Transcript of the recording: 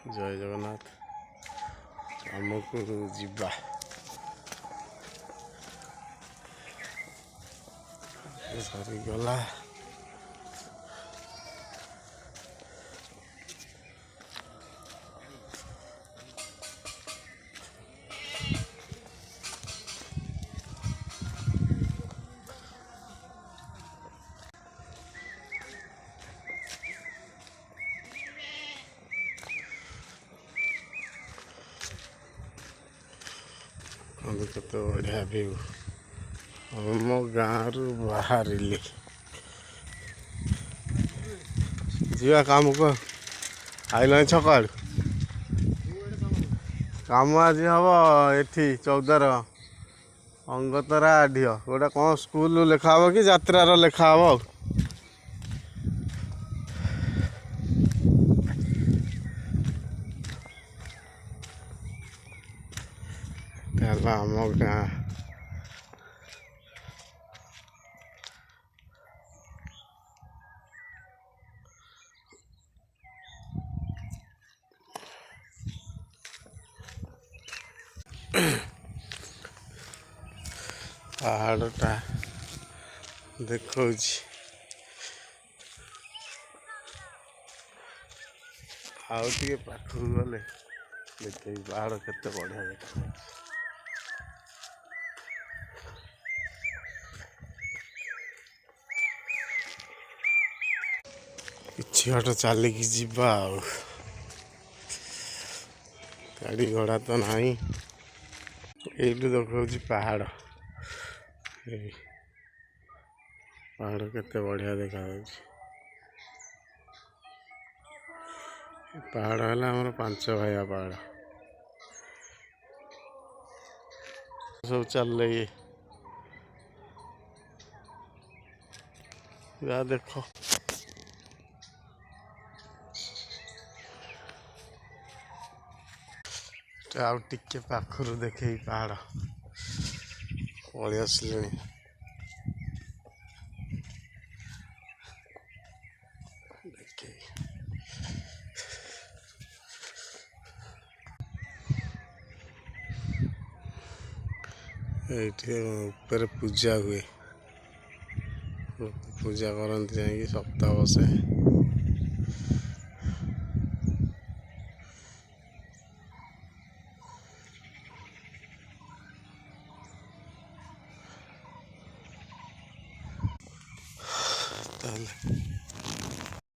जय जगन्नाथ आमको जीवा सरी गला केते बढ़िया व्यू आम गाँव बाहर जीवा काम को आइल छक आड़ काम आज हम एठी 14 अंगतरा ढीय गोटा कौन स्कूल लेखा हम कि यात्रार लेखा हम आम गाँ पहाड़टा देखो आगे पाखक गले देखे पहाड़ केते बढ़िया देखा किछि बाट चलिकी जीवा गाड़ी घोड़ा तो नहीं यू देखा पहाड़ पहाड़ केते बढ़िया देखा पहाड़ है आम 5 भाइया पहाड़ सब चल या देखो आउ टिके पाखरु देखे पहाड़ पलि आसले देखे ऊपर पूजा हुए पूजा करती जा सप्ताह बसे